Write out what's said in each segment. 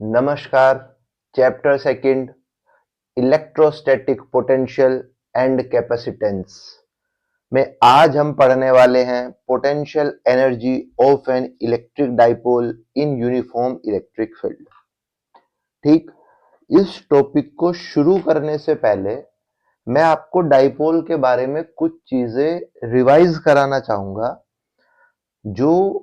नमस्कार। Chapter second, electrostatic potential and capacitance में आज हम पढ़ने वाले हैं potential energy of an electric dipole in uniform electric field. ठीक, इस टॉपिक को शुरू करने से पहले मैं आपको डाइपोल के बारे में कुछ चीजें रिवाइज कराना चाहूंगा जो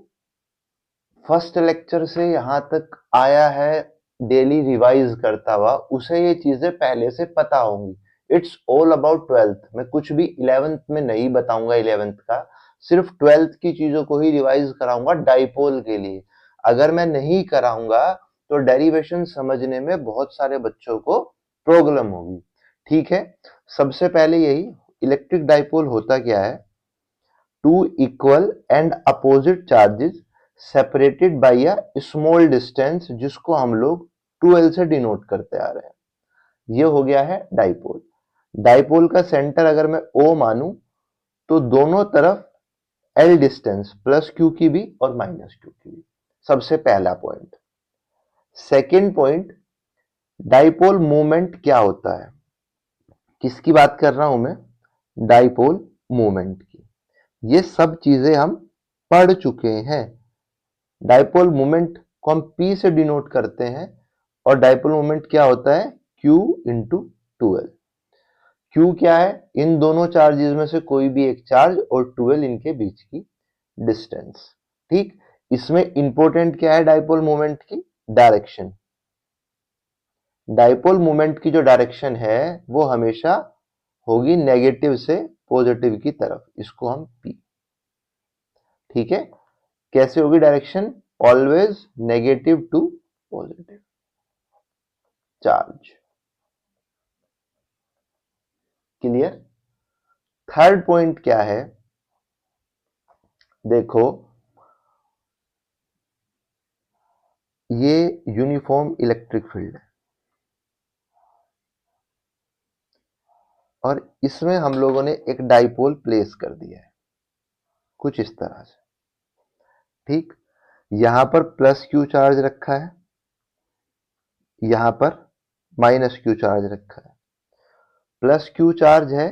फर्स्ट लेक्चर से यहां तक आया है डेली रिवाइज करता हुआ, उसे ये चीजें पहले से पता होंगी। It's all about twelfth. मैं कुछ भी 11th में नहीं बताऊंगा, 11th का सिर्फ 12th की चीजों को ही रिवाइज कराऊंगा डाइपोल के लिए। अगर मैं नहीं कराऊंगा तो डेरिवेशन समझने में बहुत सारे बच्चों को प्रॉब्लम होगी। ठीक है, सबसे पहले यही इलेक्ट्रिक डाइपोल होता क्या है। Two equal and opposite charges separated by a small distance, जिसको हम लोग 2l से डिनोट करते आ रहे हैं। ये हो गया है डाइपोल। डाइपोल का सेंटर अगर मैं O मानूं तो दोनों तरफ L डिस्टेंस, प्लस Q की भी और माइनस Q की भी। सबसे पहला point. Second point, dipole moment क्या होता है। किसकी बात कर रहा हूं मैं? डाइपोल मोमेंट की। ये सब चीजें हम पढ़ चुके हैं। डाइपोल मोमेंट को हम P से डिनोट करते हैं और डाइपोल मोमेंट क्या होता है? Q into 2l। Q क्या है? इन दोनों चार्जेस में से कोई भी एक चार्ज और 2l इनके बीच की डिस्टेंस। ठीक, इसमें इंपॉर्टेंट क्या है डाइपोल मोमेंट की? डायरेक्शन। डाइपोल मोमेंट की जो डायरेक्शन है वो हमेशा होगी नेगेटिव से पॉजिटिव की तरफ। इसको हम P। ठीक है, कैसे होगी direction? Always negative to positive charge. Clear? Third point क्या है? देखो, ये यूनिफॉर्म इलेक्ट्रिक फील्ड है और इसमें हम लोगों ने एक डाइपोल प्लेस कर दिया है कुछ इस तरह से। ठीक, यहां पर प्लस Q चार्ज रखा है, यहां पर माइनस Q चार्ज रखा है। प्लस Q चार्ज है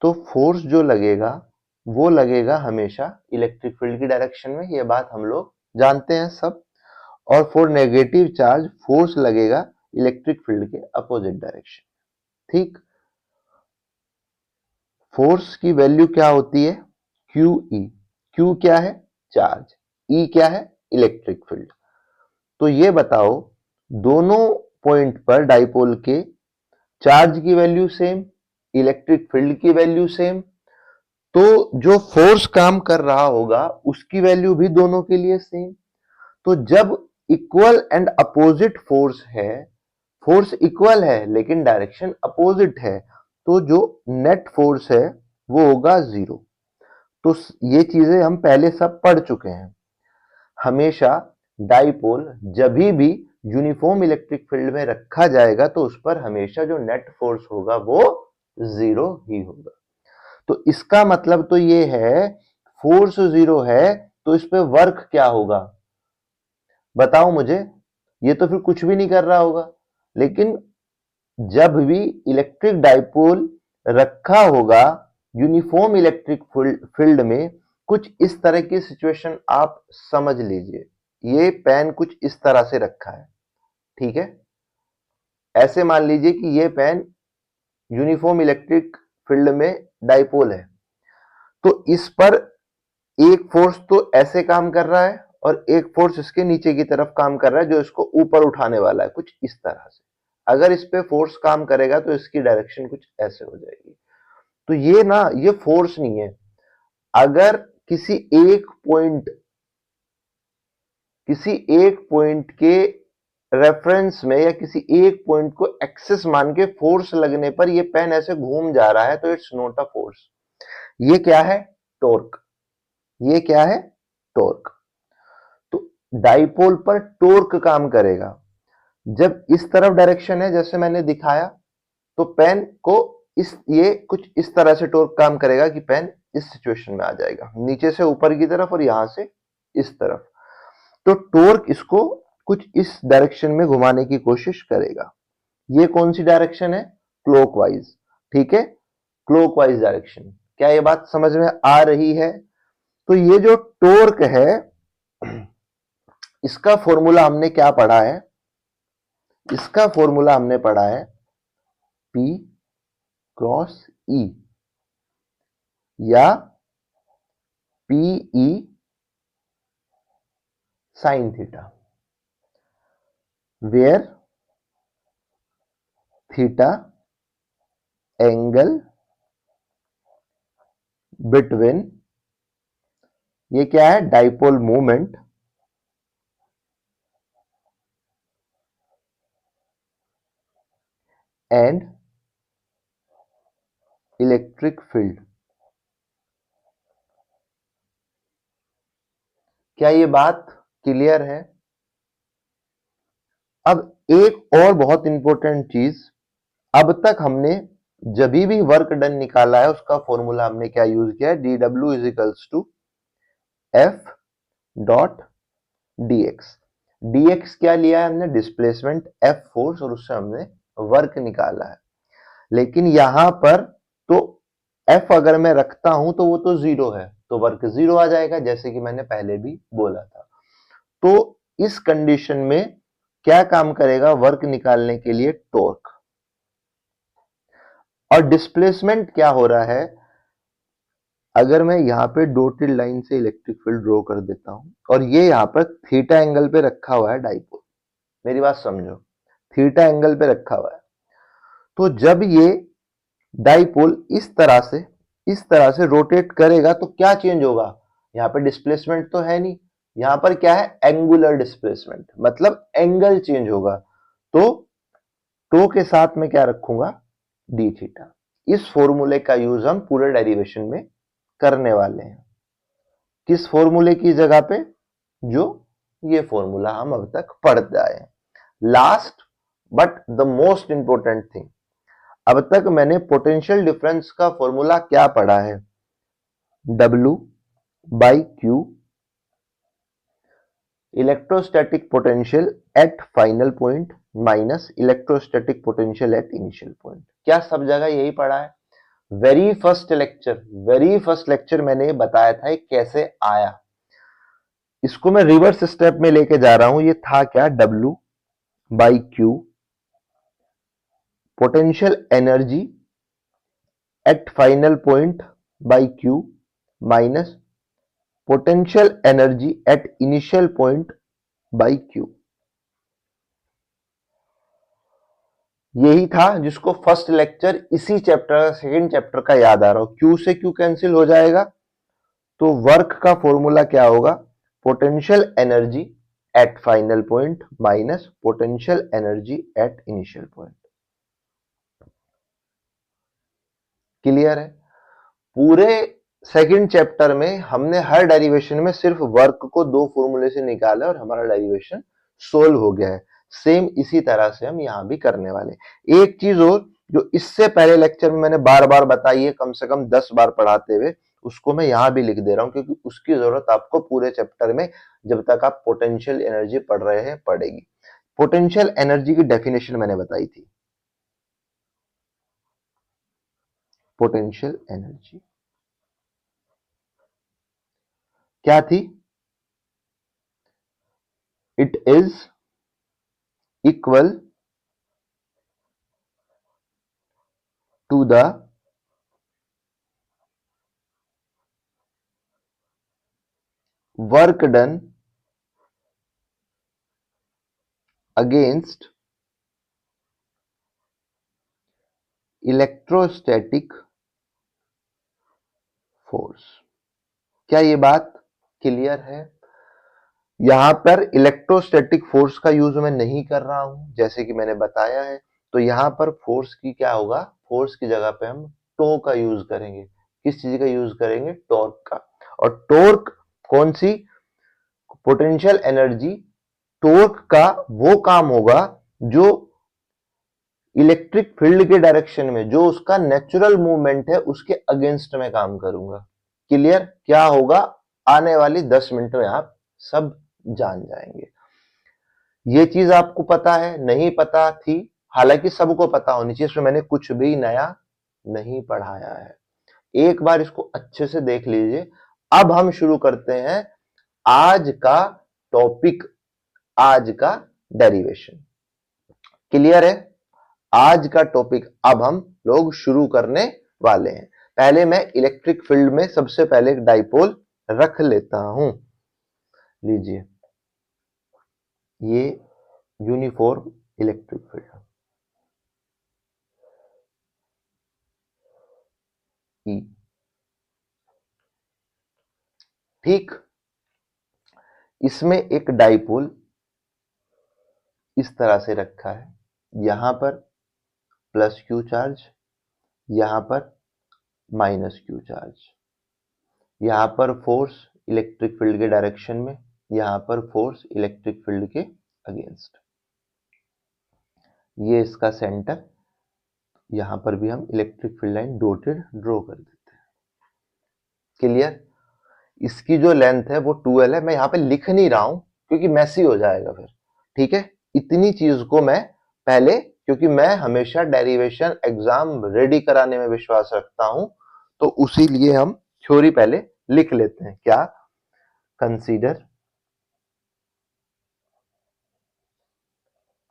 तो फोर्स जो लगेगा वो लगेगा हमेशा इलेक्ट्रिक फील्ड की डायरेक्शन में। ये बात हम लोग जानते हैं सब। और फॉर नेगेटिव चार्ज फोर्स लगेगा इलेक्ट्रिक फील्ड के अपोजिट डायरेक्शन। ठीक, फोर्स की वैल्यू क्या होती है? QE। Q क्या है? चार्ज। E क्या है? Electric field. तो ये बताओ, दोनों पॉइंट पर डाइपोल के चार्ज की वैल्यू सेम, इलेक्ट्रिक फील्ड की वैल्यू सेम, तो जो फोर्स काम कर रहा होगा उसकी वैल्यू भी दोनों के लिए सेम। तो जब इक्वल एंड अपोजिट फोर्स है, फोर्स इक्वल है लेकिन डायरेक्शन अपोजिट है, तो जो नेट फोर्स है वो होगा 0। तो ये चीजें हम पहले सब पढ़ चुके हैं। हमेशा डाइपोल जब भी यूनिफॉर्म इलेक्ट्रिक फील्ड में रखा जाएगा तो उस पर हमेशा जो नेट फोर्स होगा वो 0 ही होगा। तो इसका मतलब तो ये है, फोर्स 0 है तो इस पे वर्क क्या होगा? बताओ मुझे। ये तो फिर कुछ भी नहीं कर रहा होगा। लेकिन जब भी इलेक्ट्रिक डाइपोल रखा होगा यूनिफॉर्म इलेक्ट्रिक फील्ड में, कुछ इस तरह की सिचुएशन आप समझ लीजिए। ये पेन कुछ इस तरह से रखा है। ठीक है, ऐसे मान लीजिए कि ये पेन यूनिफॉर्म इलेक्ट्रिक फील्ड में डाइपोल है, तो इस पर एक फोर्स तो ऐसे काम कर रहा है और एक फोर्स इसके नीचे की तरफ काम कर रहा है जो इसको ऊपर उठाने वाला है, कुछ इस तरह से। अगर इस पे फोर्स काम करेगा तो इसकी डायरेक्शन कुछ ऐसे हो जाएगी। तो ये ना, ये फोर्स नहीं है। अगर किसी एक पॉइंट के रेफरेंस में या किसी एक पॉइंट को एक्सेस मान के फोर्स लगने पर ये पेन ऐसे घूम जा रहा है तो इट्स नॉट अ फोर्स। ये क्या है? टॉर्क। ये क्या है? टॉर्क। तो डाइपोल पर टॉर्क काम करेगा। जब इस तरफ डायरेक्शन है जैसे मैंने दिखाया, तो पेन को ये कुछ इस तरह से टॉर्क काम करेगा कि पेन इस सिचुएशन में आ जाएगा, नीचे से ऊपर की तरफ और यहां से इस तरफ। तो टॉर्क इसको कुछ इस डायरेक्शन में घुमाने की कोशिश करेगा। ये कौन सी डायरेक्शन है? क्लॉकवाइज। ठीक है, क्लॉकवाइज डायरेक्शन। क्या ये बात समझ में आ रही है? तो ये जो टॉर्क है, इसका फॉर्मूला हमने क्या पढ़ा है? इसका फॉर्मूला हमने पढ़ा है P क्रॉस E या PE sine theta, where theta angle between, ये क्या है? Dipole movement and electric field. क्या ये बात क्लियर है? अब एक और बहुत इंपॉर्टेंट चीज, अब तक हमने जब भी वर्क डन निकाला है उसका फॉर्मूला हमने क्या यूज किया है? dw is equals to F dot dx। dx क्या लिया है हमने? डिस्प्लेसमेंट, f फोर्स, और उससे हमने वर्क निकाला है। लेकिन यहां पर तो f अगर मैं रखता हूं तो वो तो जीरो है, तो वर्क जीरो आ जाएगा, जैसे कि मैंने पहले भी बोला था। तो इस कंडीशन में क्या काम करेगा वर्क निकालने के लिए? टॉर्क। और डिस्प्लेसमेंट क्या हो रहा है? अगर मैं यहां पे डॉटेड लाइन से इलेक्ट्रिक फील्ड ड्रॉ कर देता हूं और ये यहां पर थीटा एंगल पे रखा हुआ है डाइपोल, मेरी बात समझो, थीटा एंगल पे रखा हुआ है, तो जब ये डाइपोल इस तरह से रोटेट करेगा तो क्या चेंज होगा? यहां पे डिस्प्लेसमेंट तो है नहीं, यहां पर क्या है? एंगुलर डिस्प्लेसमेंट, मतलब एंगल चेंज होगा। तो टो के साथ में क्या रखूंगा? D theta. इस फॉर्मूले का यूज हम पूरे डेरिवेशन में करने वाले हैं। किस फॉर्मूले की जगह पे? जो ये फॉर्मूला हम अब तक पढ़ते आए हैं। Last but the most important thing, अब तक मैंने पोटेंशियल डिफरेंस का फॉर्मूला क्या पढ़ा है? W by Q, electrostatic potential at final point minus electrostatic potential at initial point. क्या सब जगह यही पढ़ा है? वेरी फर्स्ट लेक्चर मैंने बताया था ये कैसे आया। इसको मैं रिवर्स स्टेप में लेके जा रहा हूं। ये था क्या? W by Q, potential energy at final point by Q minus potential energy at initial point by Q. यही था जिसको फर्स्ट लेक्चर इसी चैप्टर सेकंड चैप्टर का याद आ रहा हो। क्यू से क्यू कैंसिल हो जाएगा, तो वर्क का फॉर्मूला क्या होगा? Potential energy at final point minus potential energy at initial point. Clear है? पूरे सेकंड चैप्टर में हमने हर डेरिवेशन में सिर्फ वर्क को दो फॉर्मूले से निकाला और हमारा डेरिवेशन सोल्व हो गया है। सेम इसी तरह से हम यहां भी करने वाले। एक चीज और जो इससे पहले लेक्चर में मैंने बार बार बताई है, कम से कम 10 बार पढ़ाते हुए, उसको मैं यहां भी लिख दे रहा हूं क्योंकि उसकी जरूरत आपको पूरे चैप्टर में जब तक आप पोटेंशियल एनर्जी पढ़ रहे हैं पड़ेगी। पोटेंशियल एनर्जी की डेफिनेशन मैंने बताई थी। पोटेंशियल एनर्जी क्या थी? It is equal to the work done against electrostatic force. क्या ये बात क्लियर है? यहां पर इलेक्ट्रोस्टैटिक फोर्स का यूज मैं नहीं कर रहा हूं जैसे कि मैंने बताया है, तो यहां पर फोर्स की क्या होगा? फोर्स की जगह पे हम टो का यूज करेंगे। किस चीज का यूज करेंगे? टॉर्क का। और टॉर्क कौन सी? Potential energy. टॉर्क का वो काम होगा जो इलेक्ट्रिक फील्ड के डायरेक्शन में, जो उसका नेचुरल मूवमेंट है उसके अगेंस्ट में काम करूंगा। क्लियर? क्या होगा? आने वाली 10 मिनट में आप सब जान जाएंगे। ये चीज आपको पता है, नहीं पता थी, हालांकि सबको पता होनी चाहिए, इसमें मैंने कुछ भी नया नहीं पढ़ाया है। एक बार इसको अच्छे से देख लीजिए। अब हम शुरू करते हैं आज का टॉपिक, आज का डेरिवेशन। क्लियर है? आज का टॉपिक अब हम लोग शुरू करने वाले हैं। पहले मैं इलेक्ट्रिक फील्ड में सबसे पहले एक डाइपोल रख लेता हूं। लीजिए, ये यूनिफॉर्म इलेक्ट्रिक फील्ड ई, ठीक। इसमें एक डाइपोल इस तरह से रखा है, यहां पर प्लस क्यू चार्ज, यहां पर माइनस क्यू चार्ज, यहां पर फोर्स इलेक्ट्रिक फील्ड के डायरेक्शन में, यहां पर फोर्स इलेक्ट्रिक फील्ड के अगेंस्ट। ये इसका सेंटर, यहां पर भी हम electric field line dotted draw कर देते हैं। क्लियर? इसकी जो लेंथ है वो 2L है। मैं यहां पे लिख नहीं रहा हूं क्योंकि मैसी हो जाएगा फिर, ठीक है। इतनी चीज को मैं पहले, क्योंकि मैं हमेशा डेरिवेशन एग्जाम रेडी कराने में विश्वास रखता हूं, तो उसी लिए हम थ्योरी पहले लिख लेते हैं। क्या? Consider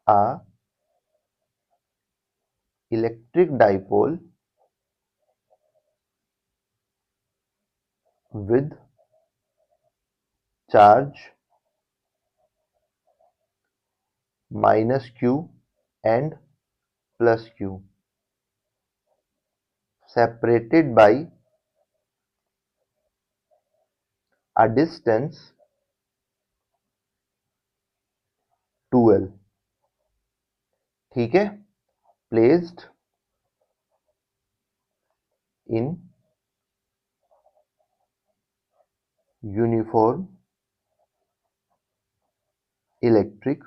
a electric dipole with charge minus q and plus q separated by a distance 2L, ठीक है। placed in uniform electric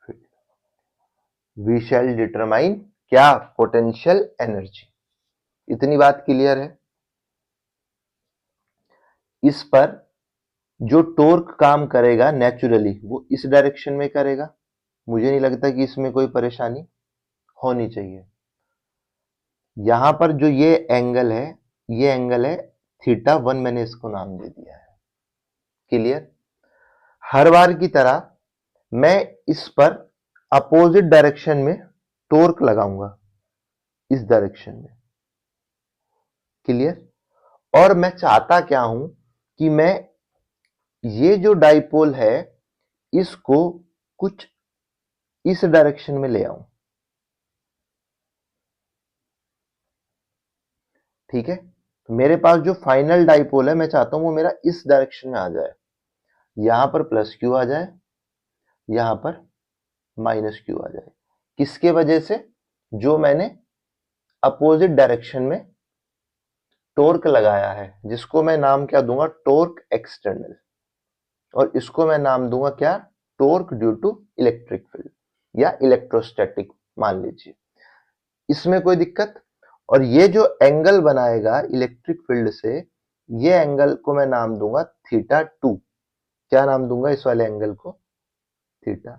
field, we shall determine क्या? Potential energy. इतनी बात क्लियर है? इस पर जो टॉर्क काम करेगा नेचुरली वो इस डायरेक्शन में करेगा, मुझे नहीं लगता कि इसमें कोई परेशानी होनी चाहिए। यहां पर जो ये एंगल है, ये एंगल है θ1, मैंने इसको नाम दे दिया है। क्लियर? हर बार की तरह मैं इस पर अपोजिट डायरेक्शन में टॉर्क लगाऊंगा, इस डायरेक्शन में। क्लियर? और मैं चाहता क्या हूं कि मैं ये जो डाइपोल है इसको कुछ इस डायरेक्शन में ले आऊं, ठीक है। तो मेरे पास जो फाइनल डाइपोल है मैं चाहता हूं वो मेरा इस डायरेक्शन में आ जाए, यहां पर प्लस क्यू आ जाए, यहां पर माइनस क्यू आ जाए। किसके वजह से? जो मैंने अपोजिट डायरेक्शन में टॉर्क लगाया है, जिसको मैं नाम क्या दूंगा? Torque external. और इसको मैं नाम दूंगा क्या? Torque due to electric field या इलेक्ट्रोस्टैटिक, मान लीजिए। इसमें कोई दिक्कत? और ये जो एंगल बनाएगा इलेक्ट्रिक फील्ड से, ये एंगल को मैं नाम दूंगा θ2। क्या नाम दूंगा इस वाले एंगल को? θ।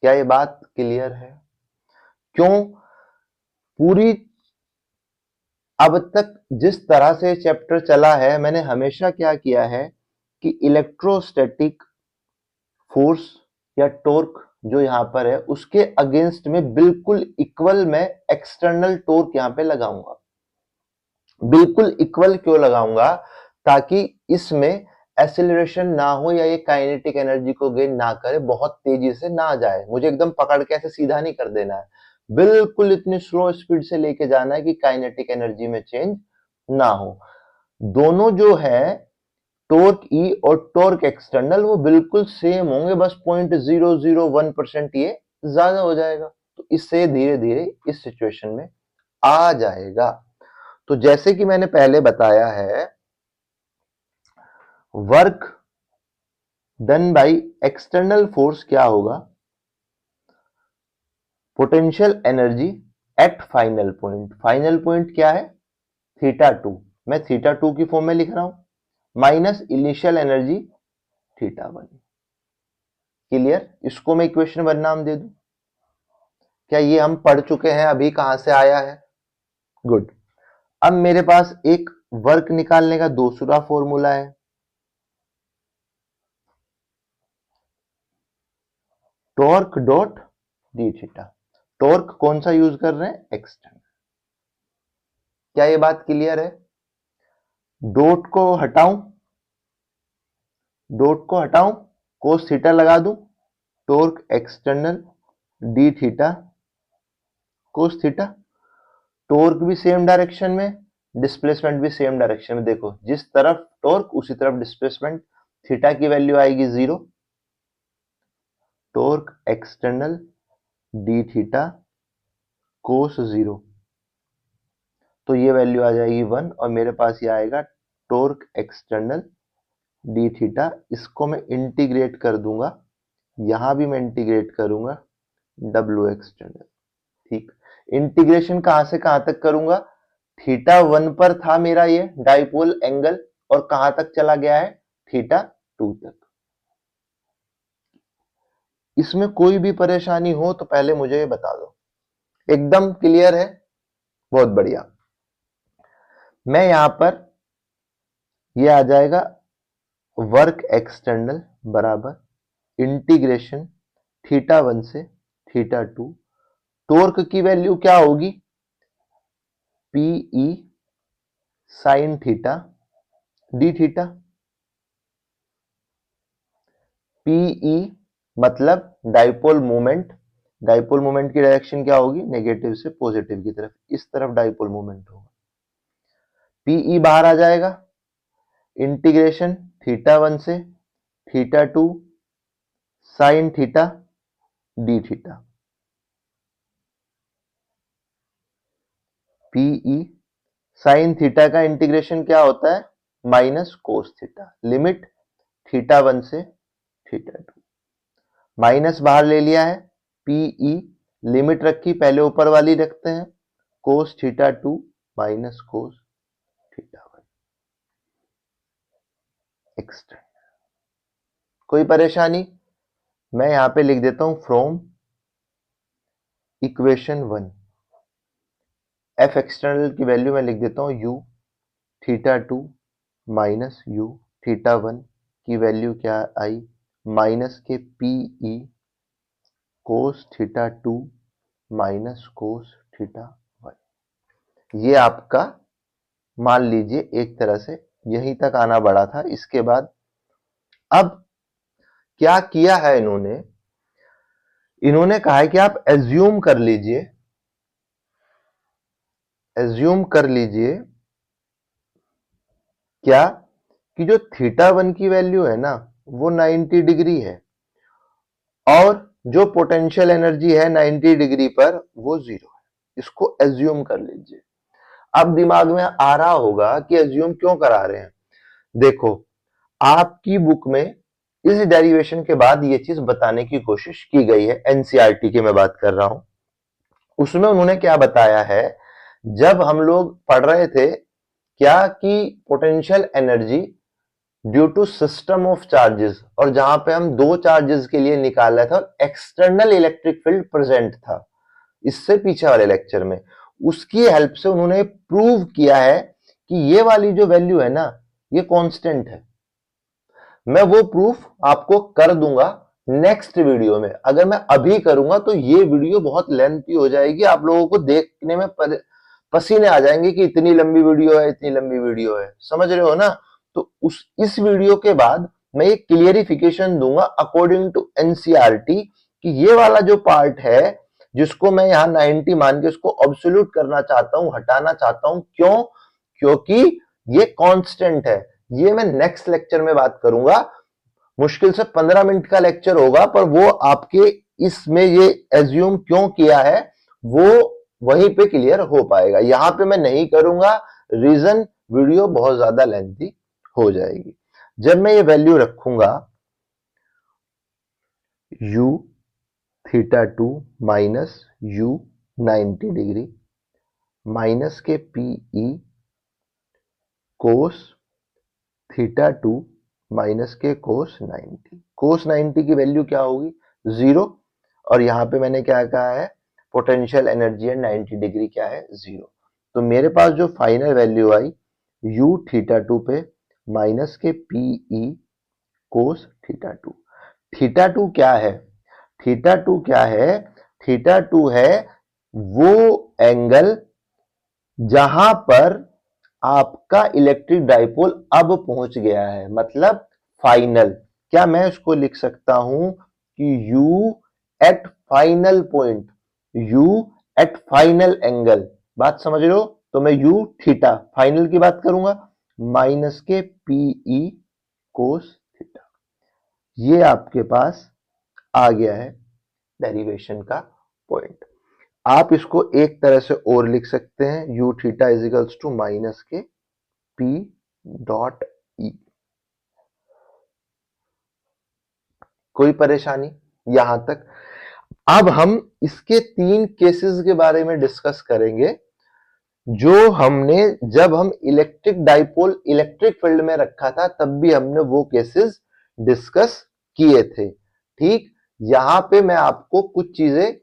क्या ये बात क्लियर है? क्यों? पूरी अब तक जिस तरह से चैप्टर चला है, मैंने हमेशा क्या किया है कि इलेक्ट्रोस्टैटिक फोर्स या टॉर्क जो यहां पर है उसके अगेंस्ट में बिल्कुल इक्वल मैं एक्सटर्नल टॉर्क यहां पे लगाऊंगा। बिल्कुल इक्वल क्यों लगाऊंगा? ताकि इसमें एक्सीलरेशन ना हो या ये काइनेटिक एनर्जी को गेन ना करे, बहुत तेजी से ना जाए। मुझे एकदम पकड़ के ऐसे सीधा नहीं कर देना है, बिल्कुल इतनी स्लो स्पीड से लेके जाना है कि काइनेटिक एनर्जी में चेंज ना हो। दोनों जो है टॉर्क ई और टॉर्क एक्सटर्नल वो बिल्कुल सेम होंगे, बस 0.001% ये ज्यादा हो जाएगा। तो इससे धीरे धीरे इस सिचुएशन में आ जाएगा। तो जैसे कि मैंने पहले बताया है, work done by external force क्या होगा? Potential energy at final point. Final point क्या है? θ2। मैं θ2 की फॉर्म में लिख रहा हूं, माइनस इनिशियल एनर्जी θ1। क्लियर? इसको मैं इक्वेशन 1 नाम दे दूं। क्या ये हम पढ़ चुके हैं? अभी कहां से आया है? गुड। अब मेरे पास एक वर्क निकालने का दूसरा फॉर्मूला है, torque dot D theta. Torque कौन सा यूज कर रहे हैं? एक्सटर्नल। क्या ये बात क्लियर है? डॉट को हटाऊं, कोस थीटा लगा दूं, torque external D theta cos theta. Torque भी सेम डायरेक्शन में, डिस्प्लेसमेंट भी सेम डायरेक्शन में। देखो जिस तरफ टॉर्क उसी तरफ डिस्प्लेसमेंट, थीटा की वैल्यू आएगी 0, torque external D theta cos 0, तो ये वैल्यू आ जाएगी 1 और मेरे पास ये आएगा टॉर्क एक्सटर्नल डी थीटा। इसको मैं इंटीग्रेट कर दूंगा, यहां भी मैं इंटीग्रेट करूंगा डब्ल्यू एक्सटर्नल। ठीक, इंटीग्रेशन कहां से कहां तक करूंगा? थीटा 1 पर था मेरा ये डाइपोल एंगल और कहां तक चला गया है? थीटा 2 तक। इसमें कोई भी परेशानी हो तो पहले मुझे ये बता दो। एकदम क्लियर है? बहुत बढ़िया। मैं यहां पर ये आ जाएगा वर्क एक्सटर्नल बराबर इंटीग्रेशन थीटा 1 से थीटा 2। टॉर्क की वैल्यू क्या होगी? PE sine theta d theta. PE मतलब डाइपोल मोमेंट। डाइपोल मोमेंट की डायरेक्शन क्या होगी? नेगेटिव से पॉजिटिव की तरफ, इस तरफ डाइपोल मोमेंट होगा। पीई बाहर आ जाएगा, इंटीग्रेशन थीटा 1 से theta 2 sine theta d theta. PE sine theta का इंटीग्रेशन क्या होता है? Minus cos theta. Limit theta 1 से थीटा 2, माइनस बाहर ले लिया है, पीई लिमिट रखी, पहले ऊपर वाली रखते हैं, cos theta 2 minus cos theta 1 external. कोई परेशानी? मैं यहां पे लिख देता हूं फ्रॉम इक्वेशन 1, एफ एक्सटर्नल की वैल्यू मैं लिख देता हूं U theta 2 minus U theta 1 की वैल्यू क्या आई? माइनस के PE cos theta 2 minus cos theta 1। ये आपका मान लीजिए एक तरह से यहीं तक आना बड़ा था। इसके बाद अब क्या किया है इन्होंने? इन्होंने कहा है कि आप एज्यूम कर लीजिए, क्या कि जो थीटा 1 की वैल्यू है ना वो 90 डिग्री है और जो पोटेंशियल एनर्जी है 90 डिग्री पर वो 0 है। इसको एज्यूम कर लीजिए। अब दिमाग में आ रहा होगा कि एज्यूम क्यों करा रहे हैं। देखो आपकी बुक में इस डेरिवेशन के बाद ये चीज बताने की कोशिश की गई है, एनसीईआरटी की मैं बात कर रहा हूं। उसमें उन्होंने क्या बताया है, जब हम लोग पढ़ रहे थे क्या कि potential energy due to system of charges, और जहां पे हम दो चार्जेस के लिए निकाला था, एक्सटर्नल इलेक्ट्रिक फील्ड प्रेजेंट था इससे पीछे वाले लेक्चर में, उसकी हेल्प से उन्होंने प्रूव किया है कि ये वाली जो वैल्यू है ना ये कांस्टेंट है। मैं वो प्रूफ आपको कर दूंगा नेक्स्ट वीडियो में। अगर मैं अभी करूंगा तो ये वीडियो बहुत लेंथी हो जाएगी, आप लोगों को देखने में पसीने आ जाएंगे कि इतनी लंबी वीडियो है, इतनी लंबी वीडियो है, समझ रहे हो ना। तो इस वीडियो के बाद मैं ये क्लियरिफिकेशन दूंगा अकॉर्डिंग टू एनसीईआरटी कि ये वाला जो पार्ट है जिसको मैं यहां 90 मान के उसको ऑब्सोल्यूट करना चाहता हूं, हटाना चाहता हूं। क्यों? क्योंकि ये कांस्टेंट है। ये मैं नेक्स्ट लेक्चर में बात करूंगा। मुश्किल से 15 मिनट का लेक्चर होगा, पर वो आपके इसमें ये एज्यूम क्यों किया है वो वहीं पे क्लियर हो पाएगा। यहां पे मैं नहीं करूंगा, रीजन वीडियो बहुत ज्यादा लेंथी हो जाएगी। जब मैं ये वैल्यू रखूंगा u theta 2 minus u 90 degree minus के पीई कोस थीटा 2 माइनस के कोस 90। कोस 90 की वैल्यू क्या होगी? 0। और यहां पे मैंने क्या कहा है? पोटेंशियल एनर्जी एट 90 डिग्री क्या है? 0। तो मेरे पास जो फाइनल वैल्यू आई u थीटा 2 पे माइनस के पीई कोस थीटा 2। थीटा 2 क्या है? थीटा 2 क्या है? थीटा 2 है वो एंगल जहां पर आपका इलेक्ट्रिक डाइपोल अब पहुंच गया है, मतलब फाइनल। क्या मैं इसको लिख सकता हूं कि u at final point, u at final angle? बात समझ रहे हो? तो मैं u थीटा फाइनल की बात करूंगा माइनस के पीई कोस थीटा। ये आपके पास आ गया है डेरिवेशन का पॉइंट। आप इसको एक तरह से और लिख सकते हैं, u theta is equals to minus के P डॉट ई। कोई परेशानी यहां तक? अब हम इसके 3 केसेस के बारे में डिस्कस करेंगे जो हमने, जब हम इलेक्ट्रिक डाइपोल इलेक्ट्रिक फील्ड में रखा था तब भी हमने वो केसेस डिस्कस किए थे। ठीक, यहां पे मैं आपको कुछ चीजें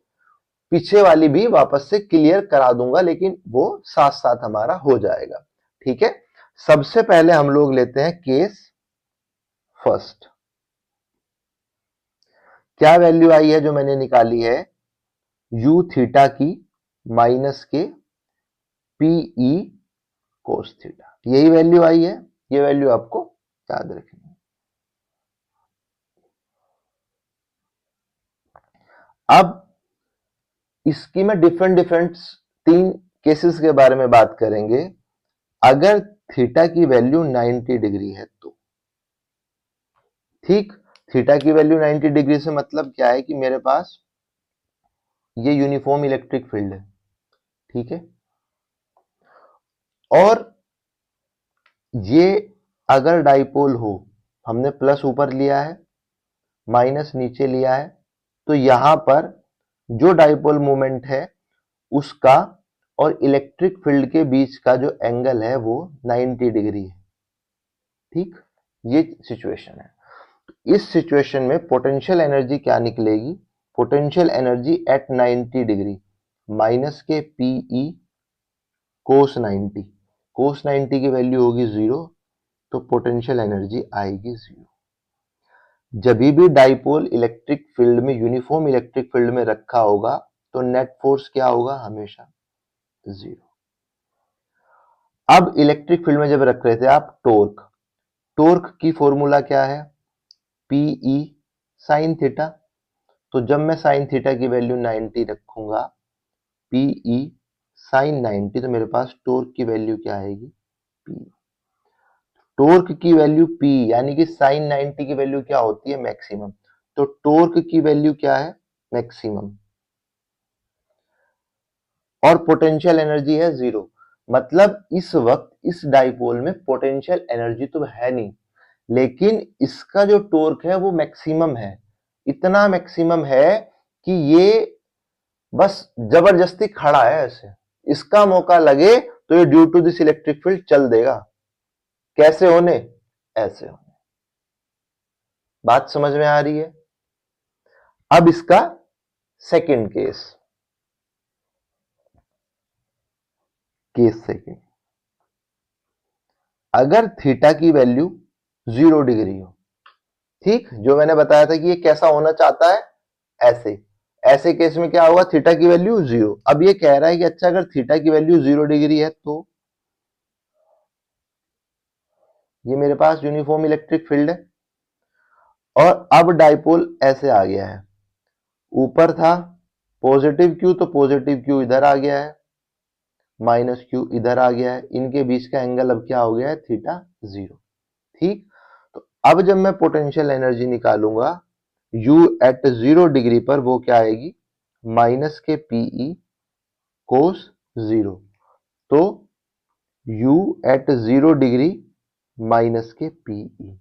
पीछे वाली भी वापस से क्लियर करा दूंगा, लेकिन वो साथ साथ हमारा हो जाएगा। ठीक है, सबसे पहले हम लोग लेते हैं केस फर्स्ट। क्या वैल्यू आई है जो मैंने निकाली है? u थीटा की माइनस के पीई कोस थीटा, यही वैल्यू आई है। ये वैल्यू आपको याद रखनी है। अब इसकी मैं डिफरेंट डिफरेंट 3 केसेस के बारे में बात करेंगे। अगर थीटा की वैल्यू 90 डिग्री है तो, ठीक, थीटा की वैल्यू 90 डिग्री से मतलब क्या है कि मेरे पास ये यूनिफॉर्म इलेक्ट्रिक फील्ड है। ठीक है, और ये अगर डाइपोल हो, हमने प्लस ऊपर लिया है माइनस नीचे लिया है, तो यहां पर जो डाइपोल मोमेंट है उसका और इलेक्ट्रिक फील्ड के बीच का जो एंगल है वो 90 डिग्री है। ठीक, ये सिचुएशन है। इस सिचुएशन में पोटेंशियल एनर्जी क्या निकलेगी? Potential energy at 90 degree minus के पीई कोस 90। कोस 90 की वैल्यू होगी 0, तो पोटेंशियल एनर्जी आएगी 0। जब भी डाइपोल इलेक्ट्रिक फील्ड में, यूनिफॉर्म इलेक्ट्रिक फील्ड में रखा होगा तो नेट फोर्स क्या होगा? हमेशा 0। अब इलेक्ट्रिक फील्ड में जब रख रहे थे आप टॉर्क, टॉर्क की फॉर्मूला क्या है? PE sine theta. तो जब मैं साइन थीटा की वैल्यू 90 रखूंगा, पीई साइन 90, तो मेरे पास टॉर्क की वैल्यू क्या आएगी? पी। टॉर्क की वैल्यू पी, यानी कि साइन 90 की वैल्यू क्या होती है? मैक्सिमम। तो टॉर्क की वैल्यू क्या है? मैक्सिमम। और पोटेंशियल एनर्जी है 0। मतलब इस वक्त इस डाइपोल में पोटेंशियल एनर्जी तो है नहीं, लेकिन इसका जो टॉर्क है वो मैक्सिमम है। इतना मैक्सिमम है कि ये बस जबरदस्ती खड़ा है ऐसे, इसका मौका लगे तो ये due to this electric field चल देगा। कैसे होने? ऐसे होने। बात समझ में आ रही है? अब इसका सेकंड केस, केस सेकंड। अगर थीटा की वैल्यू 0 डिग्री हो, ठीक, जो मैंने बताया था कि ये कैसा होना चाहता है, ऐसे। ऐसे केस में क्या होगा? थीटा की वैल्यू 0। अब ये कह रहा है कि अच्छा अगर थीटा की वैल्यू 0 डिग्री है तो ये मेरे पास यूनिफॉर्म इलेक्ट्रिक फील्ड है, और अब डाइपोल ऐसे आ गया है। ऊपर था पॉजिटिव क्यू, तो पॉजिटिव क्यू इधर आ गया है, माइनस क्यू इधर आ गया है। इनके बीच का एंगल अब क्या हो गया है? थीटा 0। ठीक, तो अब जब मैं पोटेंशियल एनर्जी निकालूंगा u एट 0 डिग्री पर, वो क्या आएगी? माइनस के पीई कोस 0। तो u एट 0 डिग्री माइनस के पीई,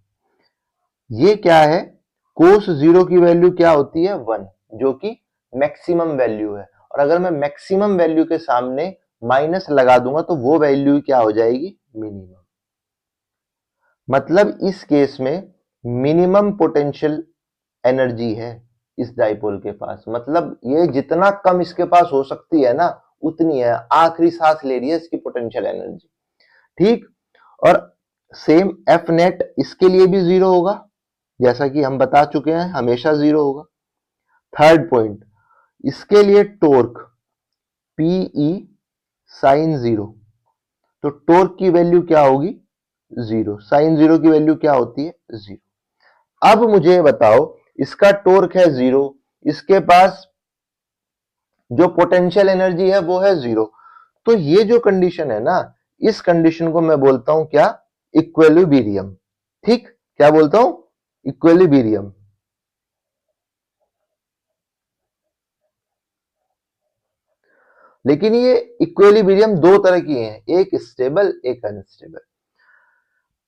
ये क्या है? कोस 0 की वैल्यू क्या होती है? 1, जो कि मैक्सिमम वैल्यू है। और अगर मैं मैक्सिमम वैल्यू के सामने माइनस लगा दूंगा तो वो वैल्यू क्या हो जाएगी? मिनिमम। मतलब इस केस में मिनिमम पोटेंशियल एनर्जी है इस डाइपोल के पास, मतलब ये जितना कम इसके पास हो सकती है ना उतनी है, आखिरी सांस ले रही है इसकी पोटेंशियल एनर्जी। ठीक, और सेम एफ नेट इसके लिए भी जीरो होगा, जैसा कि हम बता चुके हैं हमेशा जीरो होगा। थर्ड पॉइंट, इसके लिए टॉर्क पीई साइन जीरो, तो टॉर्क की वैल्यू क्या होगी, जीरो। साइन जीरो की वैल्यू क्या होती है, जीरो। अब मुझे बताओ, इसका टॉर्क है जीरो, इसके पास जो पोटेंशियल एनर्जी है वो है जीरो, तो ये जो कंडीशन है ना, इस कंडीशन को मैं बोलता हूं क्या, इक्विलिब्रियम। ठीक, क्या बोलता हूं, इक्विलिब्रियम। लेकिन ये इक्विलिब्रियम दो तरह की है, एक स्टेबल एक अनस्टेबल।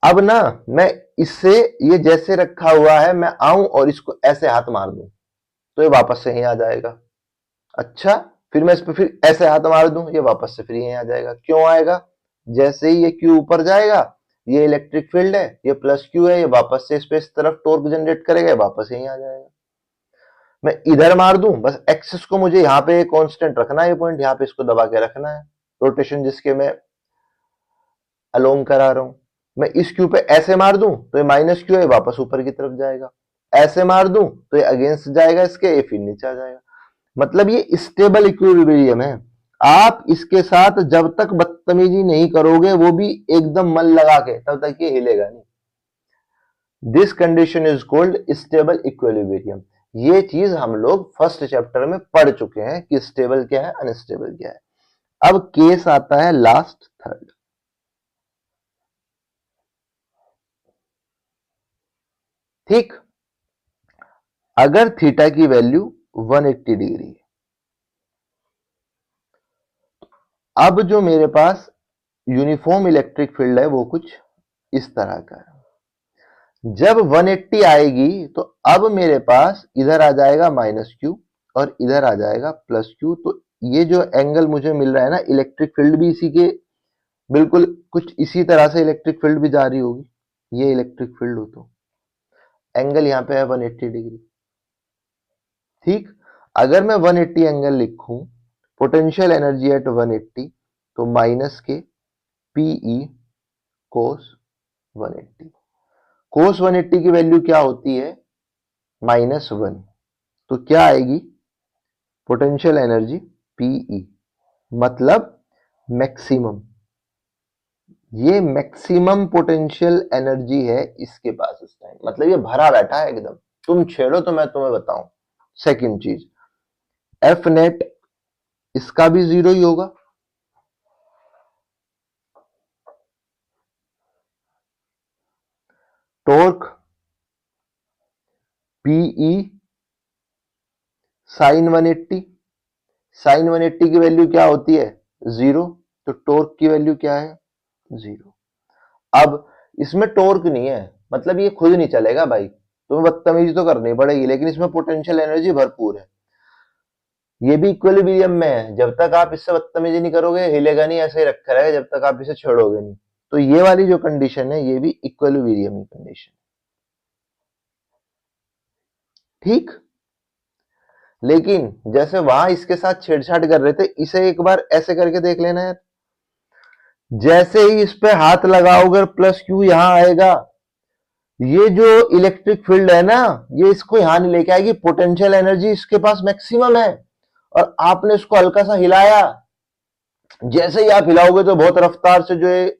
अब ना मैं इससे, ये जैसे रखा हुआ है, मैं आऊं और इसको ऐसे हाथ मार दूं तो ये वापस से यहीं आ जाएगा। अच्छा, फिर मैं इस पर फिर ऐसे हाथ मार दूं, ये वापस से फिर यहीं आ जाएगा। क्यों आएगा, जैसे ही ये क्यू ऊपर जाएगा, ये इलेक्ट्रिक फील्ड है, ये प्लस क्यू है, ये वापस से इस पे इस तरफ टॉर्क जनरेट करेगा, वापस यहीं आ जाएगा। मैं इधर मार दूं, बस एक्सिस को मुझे यहाँ पे कांस्टेंट रखना है, ये पॉइंट यहाँ पे इसको दबा के रखना है, रोटेशन जिसके मैं अलोंग करा रहा हूं। मैं इस क्यू पे ऐसे मार दूं तो ये माइनस क्यू है, वापस ऊपर की तरफ जाएगा। ऐसे मार दूं तो ये अगेंस्ट जाएगा इसके, ये फिर नीचे आ जाएगा। मतलब ये स्टेबल इक्विलिब्रियम है। आप इसके साथ जब तक बदतमीजी नहीं करोगे, वो भी एकदम मन लगा के, तब तक ये हिलेगा नहीं। This condition is called stable equilibrium. ये चीज हम लोग फर्स्ट चैप्टर में पढ़ चुके हैं कि स्टेबल क्या है, अनस्टेबल क्या है। अब केस आता है लास्ट, थर्ड। ठीक, अगर थीटा की वैल्यू 180 डिग्री है, अब जो मेरे पास यूनिफॉर्म इलेक्ट्रिक फील्ड है वो कुछ इस तरह का है। जब 180 आएगी तो अब मेरे पास इधर आ जाएगा माइनस क्यू और इधर आ जाएगा प्लस क्यू, तो ये जो एंगल मुझे मिल रहा है ना, इलेक्ट्रिक फील्ड भी इसी के बिल्कुल कुछ इसी तरह से इलेक्ट्रिक फील्ड भी जारी होगी। ये इलेक्ट्रिक फील्ड हो तो एंगल यहां पे है 180 डिग्री। ठीक, अगर मैं 180 एंगल लिखूं, पोटेंशियल एनर्जी एट 180, तो माइनस के पीई कोस 180। कोस 180 की वैल्यू क्या होती है, -1, तो क्या आएगी, पोटेंशियल एनर्जी पीई, मतलब मैक्सिमम। ये मैक्सिमम पोटेंशियल एनर्जी है इसके पास इस टाइम, मतलब ये भरा बैठा है एकदम, तुम छेड़ो तो मैं तुम्हें बताऊं। सेकंड चीज, एफ नेट इसका भी जीरो ही होगा। टॉर्क पीई साइन 180, साइन 180 की वैल्यू क्या होती है, जीरो, तो टॉर्क की वैल्यू क्या है, जीरो। अब इसमें टॉर्क नहीं है, मतलब ये खुद नहीं चलेगा भाई, तुम्हें बदतमीजी तो करनी पड़ेगी, लेकिन इसमें पोटेंशियल एनर्जी भरपूर है। ये भी इक्विलिब्रियम में है, जब तक आप इससे बदतमीजी नहीं करोगे हिलेगा नहीं, ऐसे ही रखा रहेगा जब तक आप इसे छेड़ोगे नहीं। तो ये वाली जो कंडीशन है, ये भी इक्विलिब्रियम की कंडीशन। ठीक, लेकिन जैसे वहां इसके साथ छेड़छाड़ कर रहे थे, इसे एक बार ऐसे करके देख लेना यार। जैसे ही इस पे हाथ लगाओगे, प्लस क्यू यहां आएगा, ये जो इलेक्ट्रिक फील्ड है ना, ये इसको यहां नहीं लेके आएगी, पोटेंशियल एनर्जी इसके पास मैक्सिमम है, और आपने इसको हल्का सा हिलाया, जैसे ही आप हिलाओगे तो बहुत रफ्तार से जो है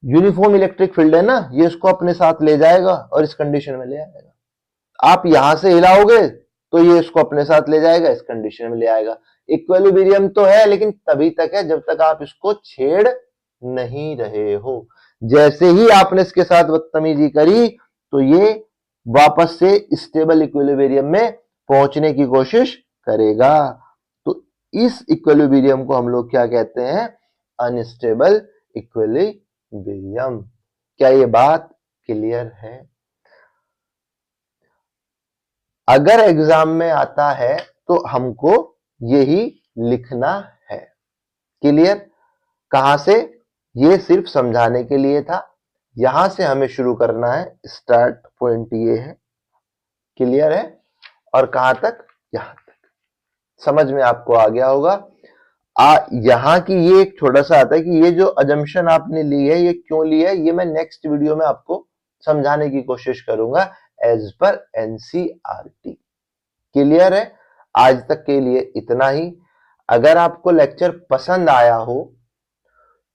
यूनिफॉर्म इलेक्ट्रिक फील्ड है ना, ये इसको अपने साथ ले जाएगा और इस कंडीशन में ले आएगा। आप यहां से हिलाओगे तो ये इसको अपने साथ ले जाएगा, इस कंडीशन में ले आएगा। इक्विलिब्रियम तो है, लेकिन तभी तक है जब तक आप इसको छेड़ नहीं रहे हो। जैसे ही आपने इसके साथ बदतमीजी करी तो ये वापस से स्टेबल इक्विलिब्रियम में पहुंचने की कोशिश करेगा। तो इस इक्विलिब्रियम को हम लोग क्या कहते हैं, अनस्टेबल इक्विलिब्रियम। क्या ये बात क्लियर है? अगर एग्जाम में आता है तो हमको यही लिखना है। क्लियर? कहां से, ये सिर्फ समझाने के लिए था, यहां से हमें शुरू करना है, स्टार्ट पॉइंट ये है, क्लियर है? और कहां तक? यहां तक। समझ में आपको आ गया होगा। यहां की ये एक छोटा सा आता है कि ये जो अजम्पशन आपने ली है ये क्यों ली है, ये मैं नेक्स्ट वीडियो में आपको समझाने की कोशिश करूंगा एज पर एनसीईआरटी। क्लियर है? आज तक के लिए इतना ही। अगर आपको लेक्चर पसंद आया हो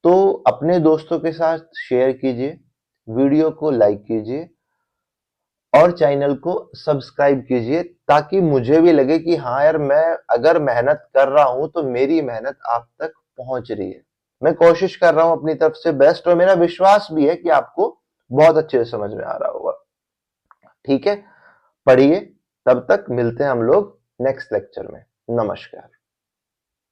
तो अपने दोस्तों के साथ शेयर कीजिए, वीडियो को लाइक कीजिए और चैनल को सब्सक्राइब कीजिए, ताकि मुझे भी लगे कि हाँ यार, मैं अगर मेहनत कर रहा हूं तो मेरी मेहनत आप तक पहुंच रही है। मैं कोशिश कर रहा हूं अपनी तरफ से बेस्ट, और मेरा विश्वास भी है कि आपको बहुत अच्छे से समझ में आ रहा होगा। ठीक है, पढ़िए। तब तक मिलते हैं हम लोग नेक्स्ट लेक्चर में। नमस्कार।